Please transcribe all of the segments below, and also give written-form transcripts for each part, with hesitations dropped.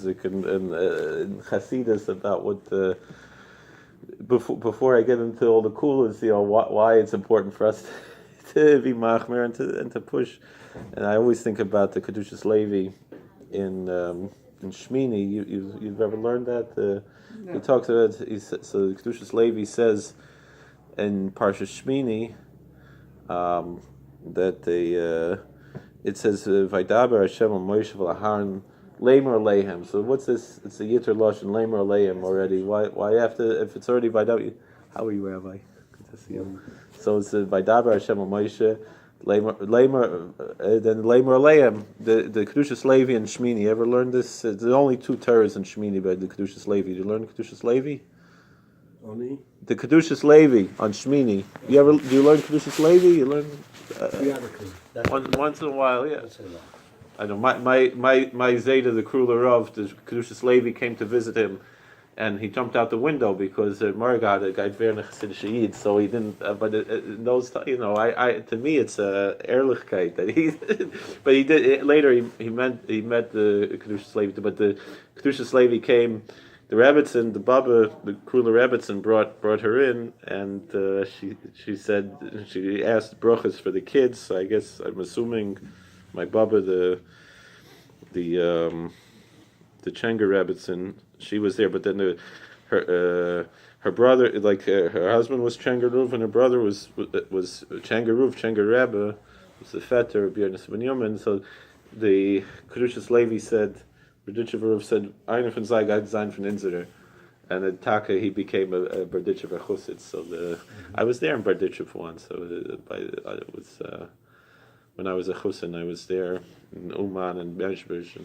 in Hasidus about what the before I get into all the coolers, why it's important for us to be machmer and to push. And I always think about the Kedushas Levi in Shmini. You've ever learned that? No. He talks about so the Kedushas Levi says in Parsha Shmini that it says Vaydaber Hashem al Moshe v'Aharon Lamer Lehem. So what's this? It's a Yitter Lashon Lamer Lehem already. Why after if it's already Vaydaber? How are you, Rabbi? Good to see you. So it's Vaydaber Hashem al Moshe Lamer then Lamer Lehem. The Kedushas Levi and Shmini. You ever learned this? There's only two Torahs in Shmini by the Kedushas Levi. Did you learn Kedushas Levi? Only the Kedushas Levi on Shmini. Do you learn Kedushas Levi? You learn once in a while, yeah. I know my Zeta, the Kruler of the Kedushas Levi, came to visit him, and he jumped out the window because Margad a guy Vernach Shahid, so he didn't. But in those, I to me it's a ehrlichkeit that he. But he did later. He met the Kedushas Levi, but the Kedushas Levi came. The Rebbitzin, the Baba, the Krula Rebbitzin brought her in, and she said she asked brachas for the kids. So I guess I'm assuming my Baba, the Chenger Rebbitzin, she was there. But then her brother, like her husband was Chenger Ruv, and her brother was Chenger Ruv. Chenger Rebbe was the Fetter of B'Yernes Ben Yomen. So the Kedushas Levi said. Berditchev said, "Einer von sei Gott sein von Inzerer," and at Taka he became a Berditchev Chusitz. So I was there in Berditchev once. So it was when I was a Chusin, I was there in Uman and Benchbish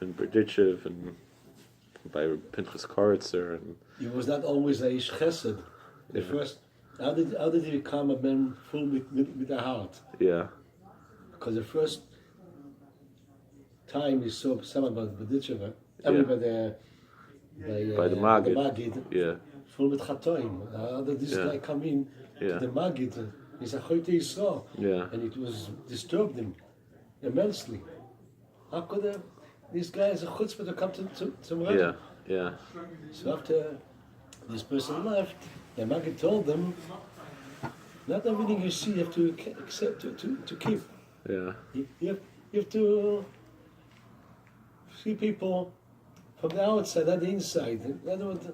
and Berditchev and by Pinchas Koritzer. And he was not always a ish chesed. The first, how did he become a man full with a heart? Yeah, because the first time we saw someone about Berditchev, everybody by the Magid, yeah, full with chatoim. How did this guy come in to the Magid? He's a Choyte Yisrael, and it was disturbed him immensely. How could these guys a chutzpah to come to Magid? Yeah. So after this person left, the Magid told them, not everything you see you have to accept to keep. Yeah. You have to see people from the outside, not the inside. In other words,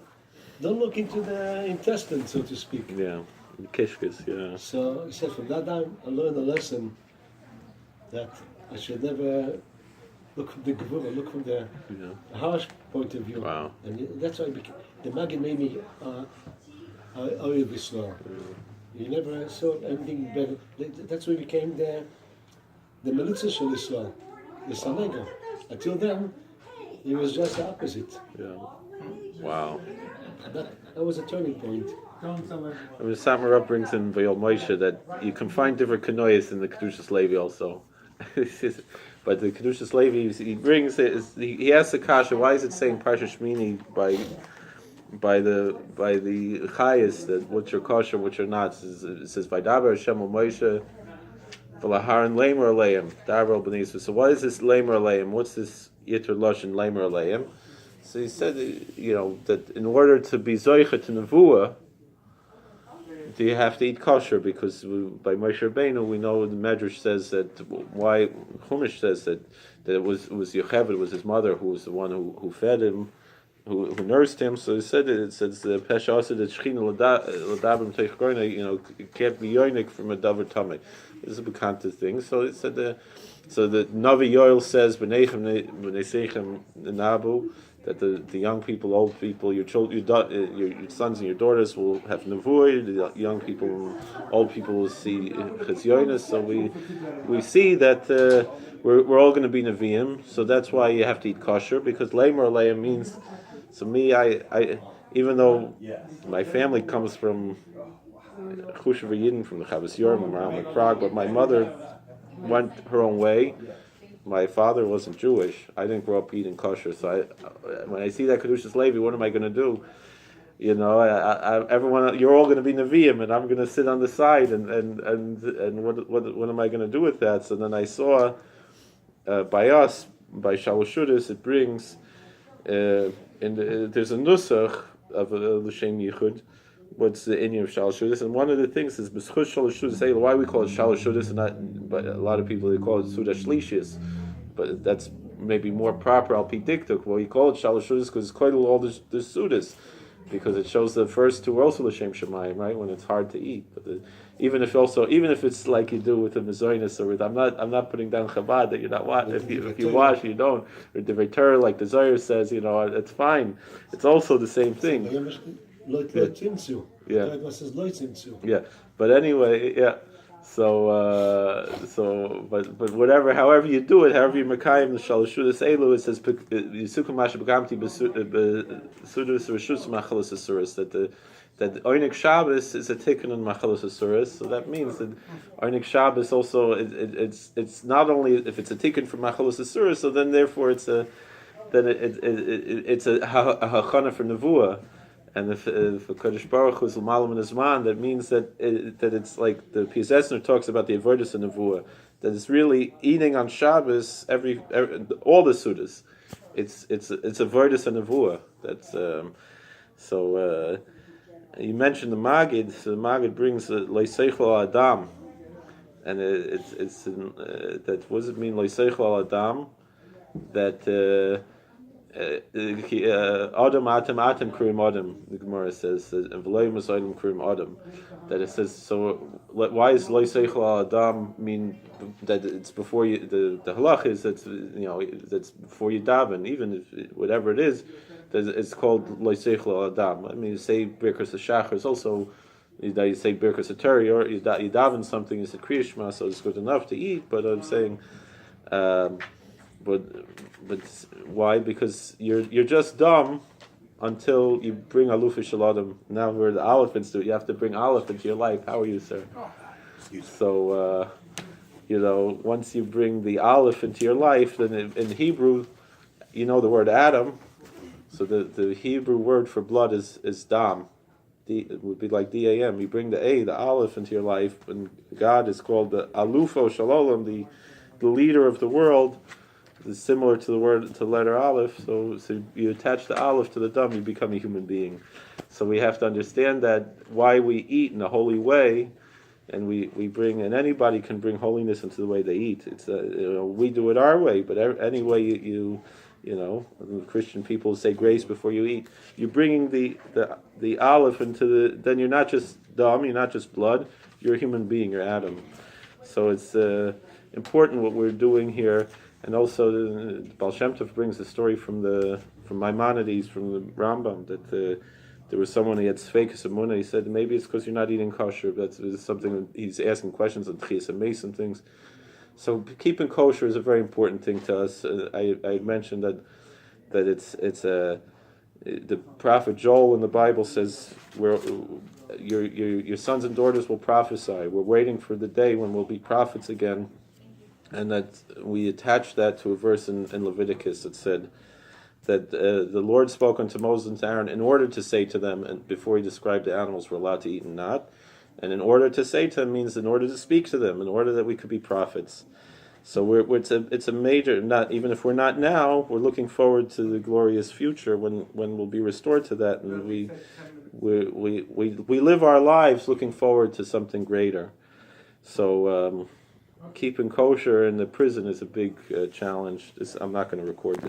don't look into the intestine, so to speak. Yeah, the kishkis, yeah. So he said, from that time, I learned a lesson that I should never look from the gevura, look from the harsh point of view. Wow. And that's why the Maggid made me Oyev Yisrael. You never saw anything better. That's why we became the Melitza Shel Yisrael, the Sanega. Until then, he was just the opposite. Yeah. Wow. That was a turning point. Samara brings in Vayol Moshe that you can find different kanoyas in the Kedushas Levi also. But the Kedushas Levi, he brings it. He asks the kasha, why is it saying Parsha Shmini by the chayas that what's your kosher, what's your not? It says Vaydaber Hashem al Moshe v'Aharon Lamer Aleim Daber al Bnei Yisrael. So what is this Lamer Aleim? What's this Yitter Lashon Lamer Aleim? So he said, that in order to be zoicha to nevuah, do you have to eat kosher? Because by Moshe Rabbeinu we know the Medrash says that why Chumash says that it was Yocheved, was his mother who was the one who fed him, who nursed him. So he said it says the Pesha also that Shechina ladabim teichgoyna, can't be yoinik from a davar tamei. This is a bekannte thing. So it said so the Navi Yoel says b'neichem b'neisechem nabu, that the young people, old people, your children, your sons and your daughters will have nevuah. The young people, old people will see chizyonis. So we see that we're all going to be neviim. So that's why you have to eat kosher, because leimer leim means. So me, I even though my family comes from Chushav Yidden, from the Chavas Yorim around Prague, but my mother went her own way. My father wasn't Jewish. I didn't grow up eating kosher. So when I see that Kedushas Levi, what am I going to do? Everyone, you're all going to be Nevi'im, and I'm going to sit on the side, and what am I going to do with that? So then I saw by us, by Shalashudas it brings there's a nusach of l'shem yichud. What's the inyan of Shalashudas? And one of the things is b'schus Shalashudas. Why we call it Shalashudas and not, but a lot of people they call it Suda Shlishis, but that's maybe more proper al pi diktuk. Well, you call it Shalashudas because it's quite all the Sudas, because it shows the first two are also l'shem shemayim, right? When it's hard to eat, but even if it's like you do with the mezoinus or with I'm not putting down Chabad that you're not if you wash you don't, or the Torah like the Zohar says, it's fine. It's also the same thing. Yeah, but anyway, yeah. But whatever, however you do it, however you makayim the Shalashudas Elu, it says Yisukum Masha B'Gamti B'Sudus Rishus Machalos Asuras, that Oynik Shabbos is a tikkun on Machalos Asuras. So that means that Oynik Shabbos also it's not only if it's a tikkun for Machalos Asuras, so then therefore it's a hachana for Nevuah. And if Kodesh Baruch Hu is l'malam in his man, that means that it's like the Pius Esner talks about the avodas and nevuah, that it's really eating on Shabbos every all the sudas. It's avodas and nevuah. That's you mentioned the Magid. So the Magid brings leiseichel adam, and it's that what does it mean leiseichel adam? That Adam atem kurim adam. The Gemara says v'loy masayim kurim adam. That it says so. Why is loy seichel adam mean that it's before you? The halach is that's that's before you daven. Even if whatever it is, it's called loy seichel adam. I mean, you say birkas hashachar is also you say birkas hateri, or you daven something. You say kriya shema, so it's good enough to eat. But I'm saying. But why? Because you're just dumb until you bring alufa shaladam. Now where the elephants do it, you have to bring aleph into your life. How are you, sir? So once you bring the aleph into your life, then in Hebrew, the word Adam. So the Hebrew word for blood is dam. It would be like dam. You bring the aleph into your life, and God is called the alufo shalom, the leader of the world. Is similar to the letter aleph, so you attach the aleph to the dam, you become a human being. So we have to understand that why we eat in a holy way, and we bring, and anybody can bring holiness into the way they eat. It's we do it our way, but any way you Christian people say grace before you eat. You're bringing the aleph into then you're not just dam, you're not just blood, you're a human being, you're Adam. So it's important what we're doing here. And also, the Baal Shem Tov brings a story from Maimonides, from the Rambam, that there was someone who had sfeikus emunah. He said maybe it's because you're not eating kosher. That's something he's asking questions on tchias and mace and things. So keeping kosher is a very important thing to us. I mentioned that it's the prophet Joel in the Bible says where your sons and daughters will prophesy. We're waiting for the day when we'll be prophets again. And that we attach that to a verse in Leviticus that said that the Lord spoke unto Moses and Aaron in order to say to them, and before he described the animals were allowed to eat and not, and in order to say to them means in order to speak to them, in order that we could be prophets. So it's a major, not even if we're not now, we're looking forward to the glorious future when we'll be restored to that, and we live our lives looking forward to something greater. So. Keeping kosher in the prison is a big challenge. I'm not going to record this.